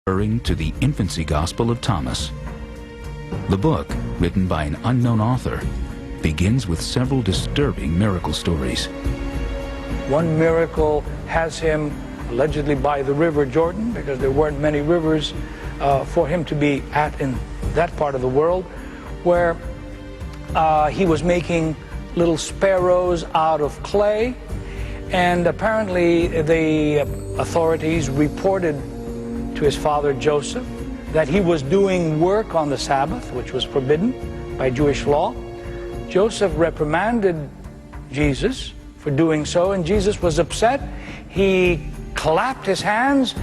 referring to the Infancy Gospel of Thomas. The book, written by an unknown author, begins with several disturbing miracle stories. One miracle has him allegedly by the River Jordan, because there weren't many rivers for him to be at in that part of the world, where he was making little sparrows out of clay, and apparently the authorities reported to his father Joseph that he was doing work on the Sabbath, which was forbidden by Jewish law. Joseph reprimanded Jesus for doing so, and Jesus was upset. He clapped his hands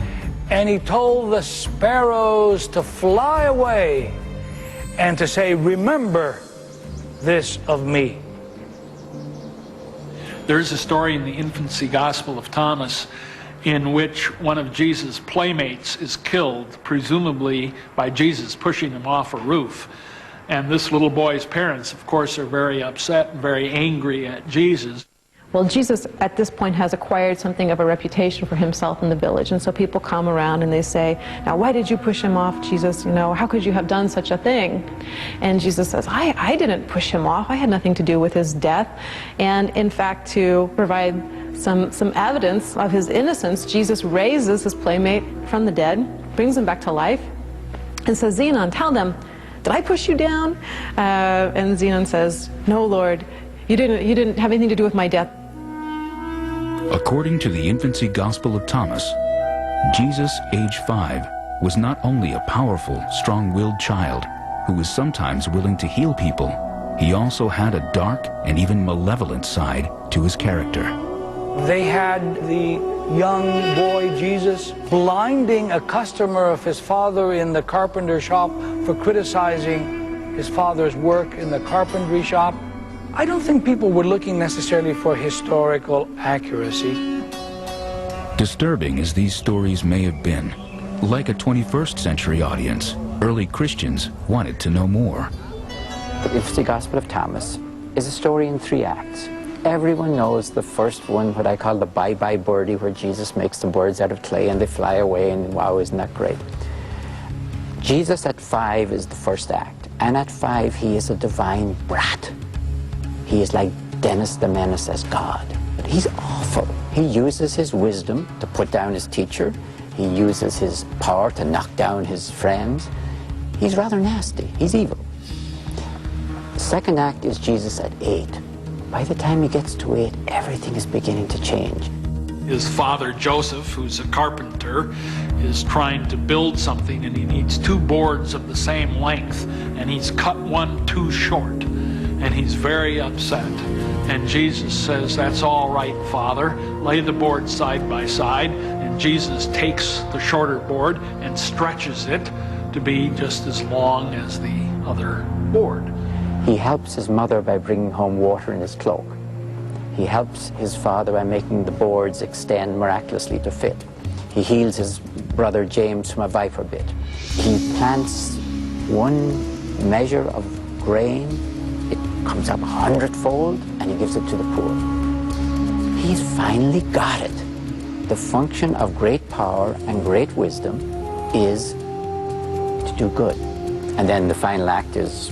and he told the sparrows to fly away and to say, "Remember this of me." There's a story in the Infancy Gospel of Thomas in which one of Jesus' playmates is killed, presumably by Jesus pushing him off a roof. And this little boy's parents, of course, are very upset and very angry at Jesus. Well, Jesus at this point has acquired something of a reputation for himself in the village, and so people come around and they say, "Now, why did you push him off, Jesus? You know, how could you have done such a thing?" And Jesus says, I didn't push him off. I had nothing to do with his death. And in fact, to provide some evidence of his innocence, Jesus raises his playmate from the dead, brings him back to life, and says, "Zenon, tell them, did I push you down?" And Zenon says, "No, Lord, you didn't have anything to do with my death." According to the Infancy Gospel of Thomas, Jesus, age 5, was not only a powerful, strong-willed child who was sometimes willing to heal people, he also had a dark and even malevolent side to his character. They had the young boy Jesus blinding a customer of his father in the carpenter shop for criticizing his father's work in the carpentry shop. I don't think people were looking necessarily for historical accuracy. Disturbing as these stories may have been, like a 21st century audience, early Christians wanted to know more. The Infancy Gospel of Thomas is a story in 3 acts. Everyone knows the first one, what I call the bye-bye birdie, where Jesus makes the birds out of clay and they fly away, and wow, isn't that great? Jesus at 5 is the first act, and at 5 he is a divine brat. He is like Dennis the Menace as God. But he's awful. He uses his wisdom to put down his teacher. He uses his power to knock down his friends. He's rather nasty. He's evil. The second act is Jesus at 8. By the time he gets to 8, everything is beginning to change. His father Joseph, who's a carpenter, is trying to build something, and he needs 2 boards of the same length, and he's cut one too short. And he's very upset. And Jesus says, "That's all right, Father. Lay the boards side by side." And Jesus takes the shorter board and stretches it to be just as long as the other board. He helps his mother by bringing home water in his cloak. He helps his father by making the boards extend miraculously to fit. He heals his brother James from a viper bit. He plants 1 measure of grain. It comes up 100-fold, and he gives it to the poor. He's finally got it. The function of great power and great wisdom is to do good. And then the final act is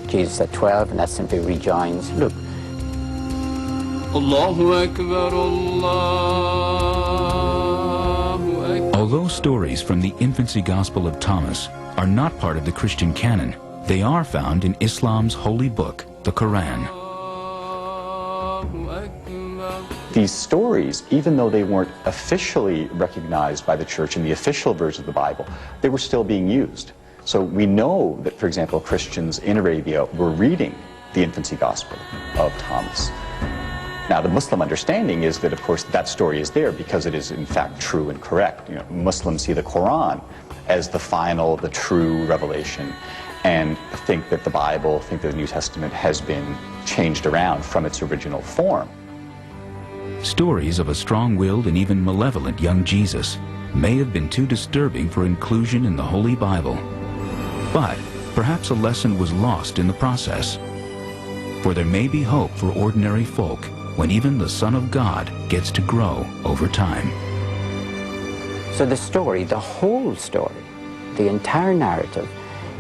Jesus at 12, and that simply rejoins. Look. Allahu Akbar, Allahu Akbar. Although stories from the Infancy Gospel of Thomas are not part of the Christian canon, they are found in Islam's holy book, the Qur'an. These stories, even though they weren't officially recognized by the church in the official version of the Bible, they were still being used. So we know that, for example, Christians in Arabia were reading the Infancy Gospel of Thomas. Now, the Muslim understanding is that, of course, that story is there because it is, in fact, true and correct. You know, Muslims see the Quran as the final, the true revelation, and think that the Bible, think that the New Testament has been changed around from its original form. Stories of a strong-willed and even malevolent young Jesus may have been too disturbing for inclusion in the Holy Bible. But perhaps a lesson was lost in the process. For there may be hope for ordinary folk when even the Son of God gets to grow over time. So the story, the whole story, the entire narrative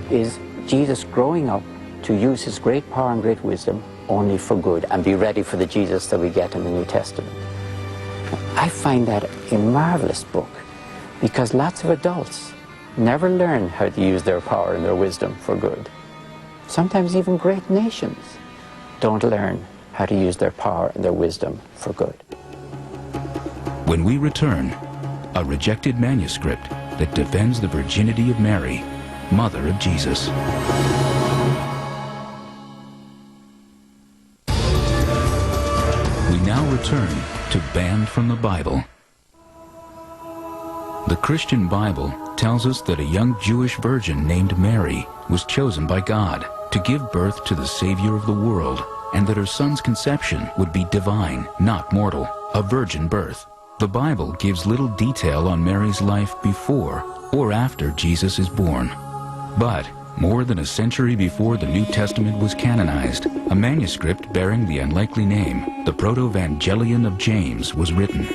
is Jesus growing up to use his great power and great wisdom only for good and be ready for the Jesus that we get in the New Testament. I find that a marvelous book because lots of adults never learn how to use their power and their wisdom for good. Sometimes even great nations don't learn how to use their power and their wisdom for good. When we return, a rejected manuscript that defends the virginity of Mary, Mother of Jesus. We now return to Banned from the Bible. The Christian Bible tells us that a young Jewish virgin named Mary was chosen by God to give birth to the Savior of the world, and that her son's conception would be divine, not mortal, a virgin birth. The Bible gives little detail on Mary's life before or after Jesus is born. But more than a century before the New Testament was canonized, a manuscript bearing the unlikely name, the Proto-Evangelion of James, was written.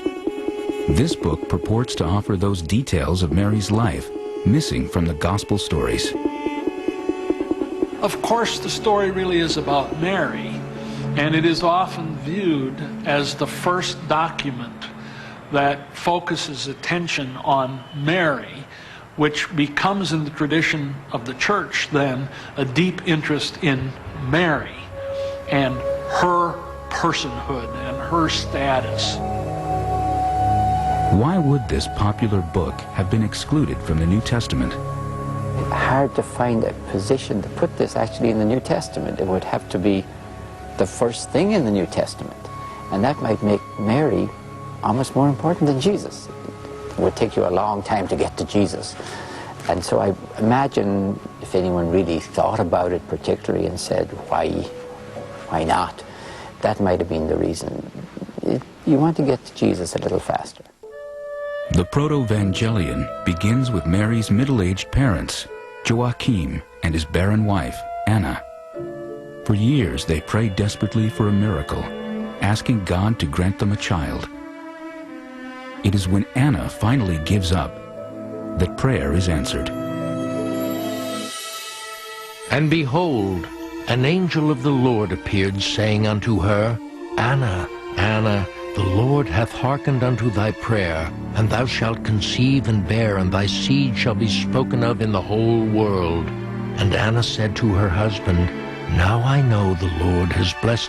This book purports to offer those details of Mary's life missing from the Gospel stories. Of course, the story really is about Mary, and it is often viewed as the first document that focuses attention on Mary, which becomes in the tradition of the church then a deep interest in Mary and her personhood and her status. Why would this popular book have been excluded from the New Testament? Hard to find a position to put this actually in the New Testament. It would have to be the first thing in the New Testament. And that might make Mary almost more important than Jesus. It would take you a long time to get to Jesus. And so I imagine if anyone really thought about it particularly and said, why not? That might have been the reason. You want to get to Jesus a little faster. The Proto-Evangelion begins with Mary's middle-aged parents, Joachim and his barren wife, Anna. For years they prayed desperately for a miracle, asking God to grant them a child. It is when Anna finally gives up that prayer is answered. And behold, an angel of the Lord appeared, saying unto her, Anna, Anna, the Lord hath hearkened unto thy prayer, and thou shalt conceive and bear, and thy seed shall be spoken of in the whole world. And Anna said to her husband, Now I know the Lord has blessed